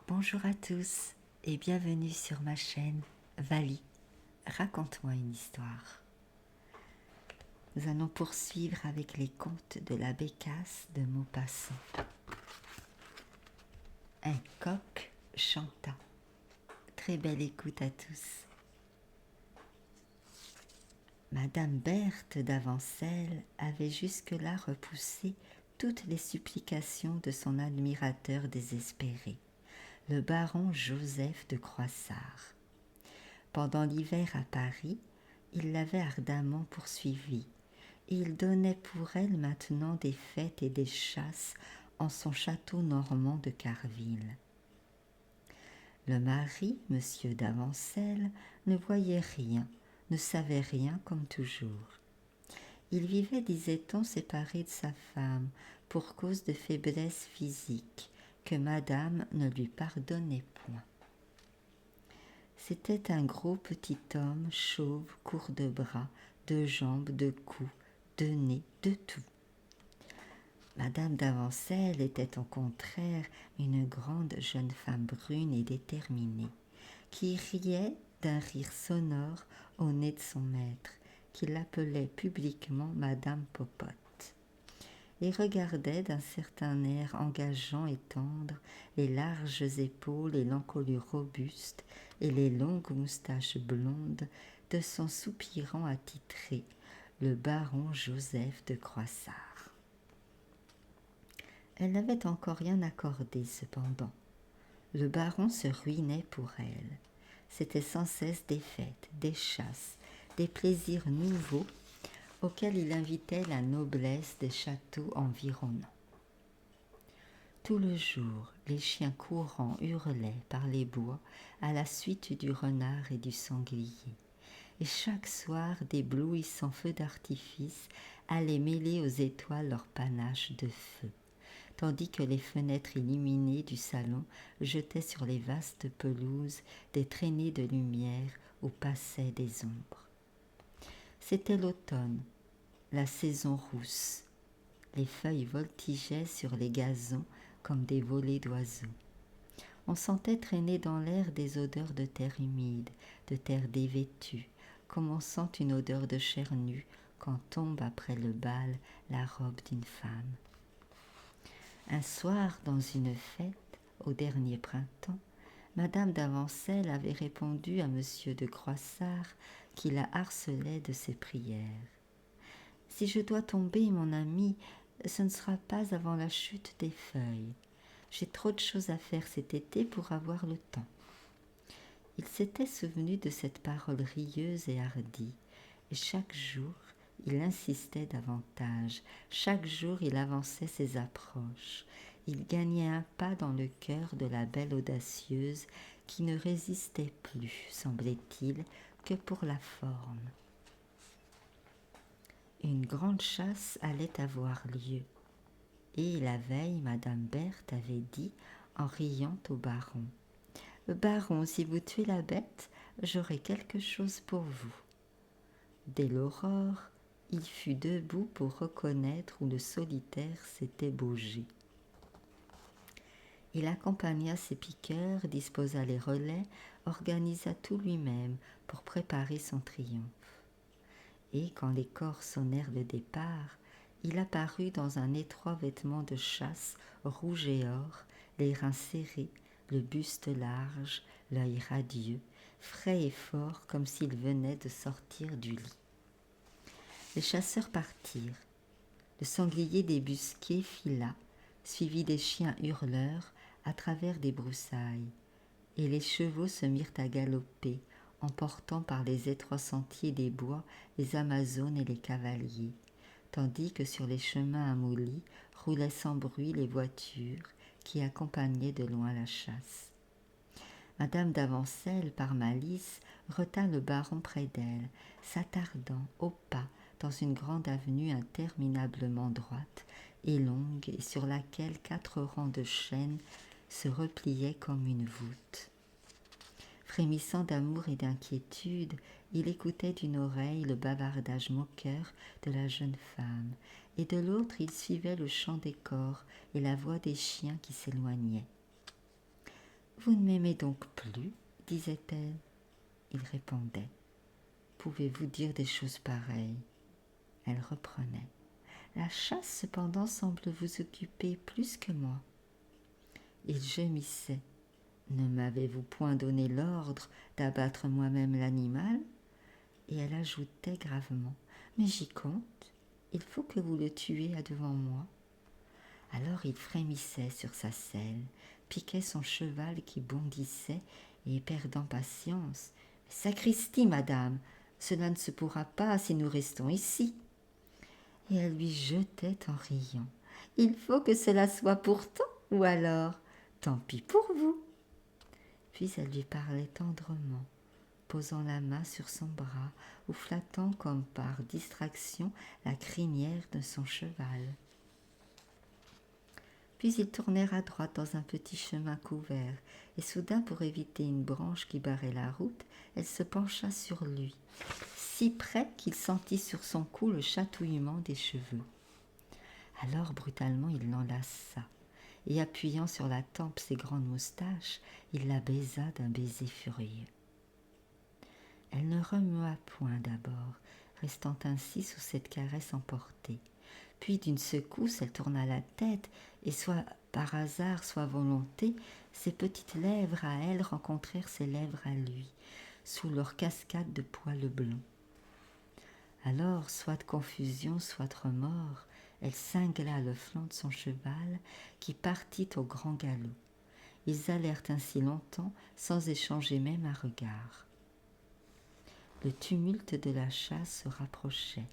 Bonjour à tous et bienvenue sur ma chaîne Vali, raconte-moi une histoire. Nous allons poursuivre avec les contes de la Bécasse de Maupassant. Un coq chanta. Très belle écoute à tous. Madame Berthe d'Avancelles avait jusque-là repoussé toutes les supplications de son admirateur désespéré, le baron Joseph de Croissard. Pendant l'hiver à Paris, il l'avait ardemment poursuivie, et il donnait pour elle maintenant des fêtes et des chasses en son château normand de Carville. Le mari, monsieur d'Avancelles, ne voyait rien, ne savait rien comme toujours. Il vivait, disait-on, séparé de sa femme pour cause de faiblesse physique que madame ne lui pardonnait point. C'était un gros petit homme, chauve, court de bras, de jambes, de cou, de nez, de tout. Madame d'Avancelles était au contraire une grande jeune femme brune et déterminée, qui riait d'un rire sonore au nez de son maître, qui l'appelait publiquement Madame Popote, et regardait d'un certain air engageant et tendre les larges épaules et l'encolure robuste et les longues moustaches blondes de son soupirant attitré, le baron Joseph de Croissard. Elle n'avait encore rien accordé cependant. Le baron se ruinait pour elle. C'était sans cesse des fêtes, des chasses, des plaisirs nouveaux auxquels il invitait la noblesse des châteaux environnants. Tout le jour, les chiens courants hurlaient par les bois à la suite du renard et du sanglier, et chaque soir d'éblouissants feux d'artifice allaient mêler aux étoiles leur panache de feu, tandis que les fenêtres illuminées du salon jetaient sur les vastes pelouses des traînées de lumière où passaient des ombres. C'était l'automne, la saison rousse. Les feuilles voltigeaient sur les gazons comme des volées d'oiseaux. On sentait traîner dans l'air des odeurs de terre humide, de terre dévêtue, comme on sent une odeur de chair nue quand tombe après le bal la robe d'une femme. Un soir, dans une fête, au dernier printemps, Madame d'Avancelles avait répondu à Monsieur de Croissard qui la harcelait de ses prières. « Si je dois tomber, mon ami, ce ne sera pas avant la chute des feuilles. J'ai trop de choses à faire cet été pour avoir le temps. » Il s'était souvenu de cette parole rieuse et hardie, et chaque jour, il insistait davantage, chaque jour il avançait ses approches. Il gagnait un pas dans le cœur de la belle audacieuse qui ne résistait plus, semblait-il, que pour la forme. Une grande chasse allait avoir lieu, et la veille, Madame Berthe avait dit, en riant au baron, « Baron, si vous tuez la bête, j'aurai quelque chose pour vous. » Dès l'aurore, il fut debout pour reconnaître où le solitaire s'était baugé. Il accompagna ses piqueurs, disposa les relais, organisa tout lui-même pour préparer son triomphe. Et quand les cors sonnèrent le départ, il apparut dans un étroit vêtement de chasse rouge et or, les reins serrés, le buste large, l'œil radieux, frais et fort comme s'il venait de sortir du lit. Les chasseurs partirent. Le sanglier débusqué fila, suivi des chiens hurleurs, à travers des broussailles, et les chevaux se mirent à galoper, emportant par les étroits sentiers des bois les Amazones et les cavaliers, tandis que sur les chemins amollis roulaient sans bruit les voitures qui accompagnaient de loin la chasse. Madame d'Avancelles, par malice, retint le baron près d'elle, s'attardant au pas dans une grande avenue interminablement droite et longue et sur laquelle 4 rangs de chênes se repliaient comme une voûte. Frémissant d'amour et d'inquiétude, il écoutait d'une oreille le bavardage moqueur de la jeune femme, et de l'autre il suivait le chant des cors et la voix des chiens qui s'éloignaient. Vous ne m'aimez donc plus, disait-elle. Il répondait. Pouvez-vous dire des choses pareilles? Elle reprenait. La chasse cependant semble vous occuper plus que moi. Il gémissait. Ne m'avez-vous point donné l'ordre d'abattre moi-même l'animal? Et elle ajoutait gravement. Mais j'y compte. Il faut que vous le tuiez à devant moi. Alors il frémissait sur sa selle, piquait son cheval qui bondissait et, perdant patience, « Sacristi, madame, cela ne se pourra pas si nous restons ici. » Et elle lui jetait en riant. « Il faut que cela soit pourtant, ou alors, tant pis pour vous. » Puis elle lui parlait tendrement, posant la main sur son bras ou flattant comme par distraction la crinière de son cheval. Puis ils tournèrent à droite dans un petit chemin couvert, et soudain, pour éviter une branche qui barrait la route, elle se pencha sur lui, si près qu'il sentit sur son cou le chatouillement des cheveux. Alors, brutalement, il l'enlaça, et appuyant sur la tempe ses grandes moustaches, il la baisa d'un baiser furieux. Elle ne remua point d'abord, restant ainsi sous cette caresse emportée. Puis d'une secousse, elle tourna la tête, et soit par hasard, soit volonté, ses petites lèvres à elle rencontrèrent ses lèvres à lui, sous leur cascade de poils blonds. Alors, soit de confusion, soit de remords, elle cingla le flanc de son cheval, qui partit au grand galop. Ils allèrent ainsi longtemps, sans échanger même un regard. Le tumulte de la chasse se rapprochait.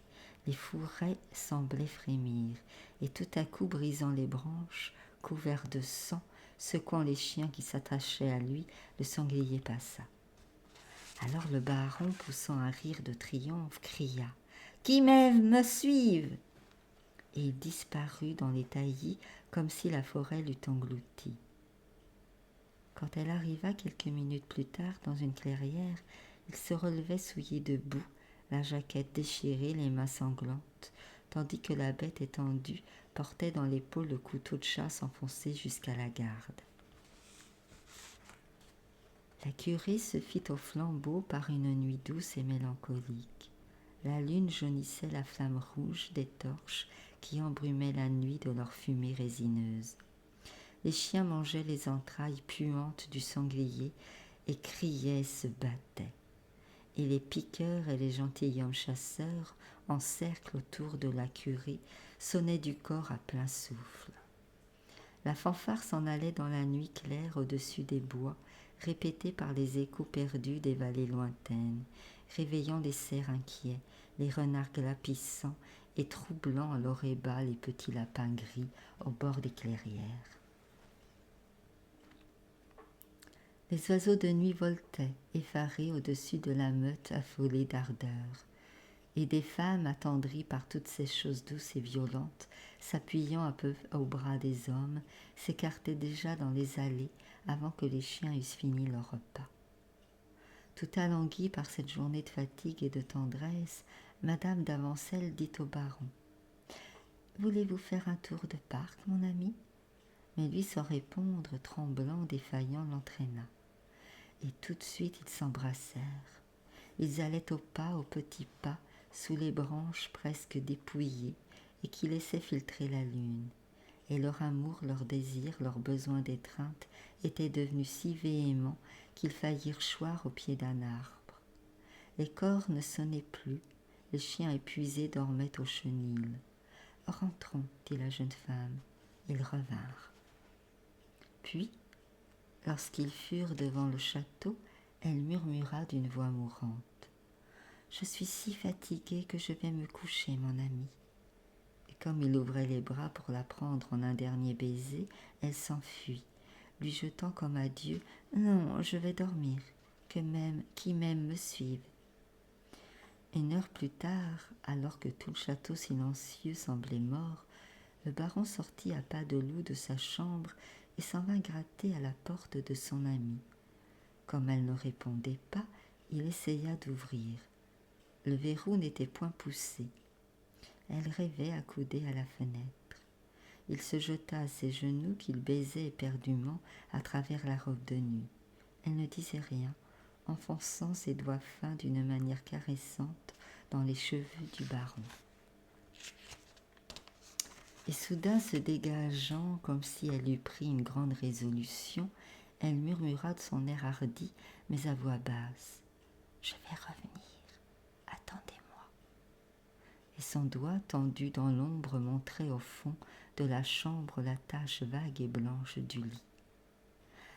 Les fourrés semblaient frémir, et tout à coup, brisant les branches, couvert de sang, secouant les chiens qui s'attachaient à lui, le sanglier passa. Alors le baron, poussant un rire de triomphe, cria « Qui m'aime me suive !» Et il disparut dans les taillis comme si la forêt l'eût englouti. Quand elle arriva quelques minutes plus tard dans une clairière, il se relevait souillé de boue, la jaquette déchirée, les mains sanglantes, tandis que la bête étendue portait dans l'épaule le couteau de chasse enfoncé jusqu'à la garde. La curée se fit au flambeau par une nuit douce et mélancolique. La lune jaunissait la flamme rouge des torches qui embrumaient la nuit de leur fumée résineuse. Les chiens mangeaient les entrailles puantes du sanglier et criaient, se battaient. Et les piqueurs et les gentilshommes chasseurs, en cercle autour de la curée, sonnaient du cor à plein souffle. La fanfare s'en allait dans la nuit claire au-dessus des bois, répétée par les échos perdus des vallées lointaines, réveillant les cerfs inquiets, les renards glapissants et troublant à l'oreille bas les petits lapins gris au bord des clairières. Les oiseaux de nuit voltaient, effarés au-dessus de la meute affolée d'ardeur, et des femmes, attendries par toutes ces choses douces et violentes, s'appuyant un peu au bras des hommes, s'écartaient déjà dans les allées avant que les chiens eussent fini leur repas. Tout alanguie par cette journée de fatigue et de tendresse, Madame d'Avancelles dit au baron « Voulez-vous faire un tour de parc, mon ami ?» Mais lui, sans répondre, tremblant, défaillant, l'entraîna. Et tout de suite, ils s'embrassèrent. Ils allaient au pas, au petit pas, sous les branches presque dépouillées et qui laissaient filtrer la lune. Et leur amour, leur désir, leur besoin d'étreinte étaient devenus si véhéments qu'ils faillirent choir au pied d'un arbre. Les cors ne sonnaient plus, les chiens épuisés dormaient aux chenilles. « Rentrons, dit la jeune femme. Ils revinrent. Puis, lorsqu'ils furent devant le château, elle murmura d'une voix mourante. « Je suis si fatiguée que je vais me coucher, mon ami. » Et comme il ouvrait les bras pour la prendre en un dernier baiser, elle s'enfuit, lui jetant comme adieu « Non, je vais dormir, qui m'aime me suive. » Une heure plus tard, alors que tout le château silencieux semblait mort, le baron sortit à pas de loup de sa chambre et s'en vint gratter à la porte de son amie. Comme elle ne répondait pas, il essaya d'ouvrir. Le verrou n'était point poussé. Elle rêvait accoudée à la fenêtre. Il se jeta à ses genoux qu'il baisait éperdument à travers la robe de nuit. Elle ne disait rien, enfonçant ses doigts fins d'une manière caressante dans les cheveux du baron. Et soudain, se dégageant comme si elle eût pris une grande résolution, elle murmura de son air hardi, mais à voix basse. « Je vais revenir, attendez-moi. » Et son doigt tendu dans l'ombre montrait au fond de la chambre la tache vague et blanche du lit.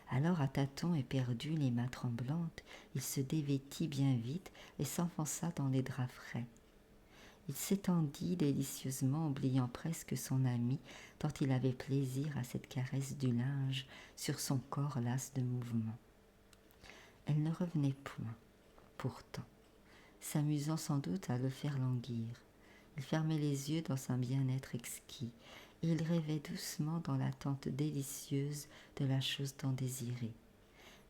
Alors, à tâtons éperdus, les mains tremblantes, il se dévêtit bien vite et s'enfonça dans les draps frais. Il s'étendit délicieusement, oubliant presque son amie, tant il avait plaisir à cette caresse du linge sur son corps las de mouvements. Elle ne revenait point, pourtant, s'amusant sans doute à le faire languir. Il fermait les yeux dans un bien-être exquis, et il rêvait doucement dans l'attente délicieuse de la chose tant désirée.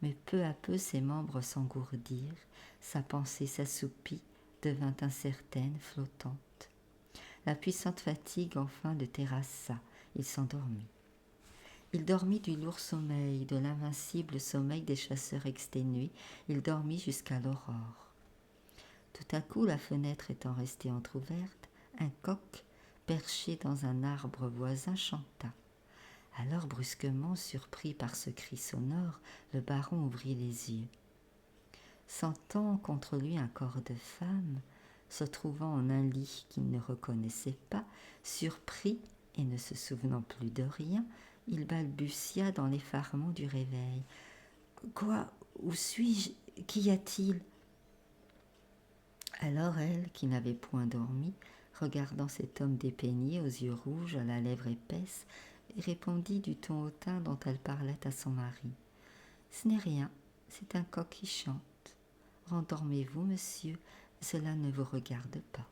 Mais peu à peu ses membres s'engourdirent, sa pensée s'assoupit, devint incertaine, flottante. La puissante fatigue enfin le terrassa, il s'endormit. Il dormit du lourd sommeil, de l'invincible sommeil des chasseurs exténués, il dormit jusqu'à l'aurore. Tout à coup, la fenêtre étant restée entr'ouverte, un coq, perché dans un arbre voisin, chanta. Alors, brusquement, surpris par ce cri sonore, le baron ouvrit les yeux. Sentant contre lui un corps de femme, se trouvant en un lit qu'il ne reconnaissait pas, surpris et ne se souvenant plus de rien, il balbutia dans l'effarement du réveil. « Quoi? Où suis-je? Qu'y a-t-il » Alors elle, qui n'avait point dormi, regardant cet homme dépeigné, aux yeux rouges, à la lèvre épaisse, répondit du ton hautain dont elle parlait à son mari. « Ce n'est rien, c'est un coq qui chante. Rendormez-vous, monsieur, cela ne vous regarde pas. »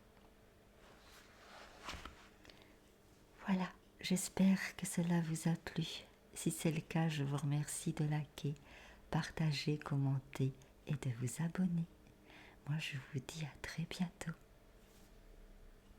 Voilà, j'espère que cela vous a plu. Si c'est le cas, je vous remercie de liker, partager, commenter et de vous abonner. Moi, je vous dis à très bientôt.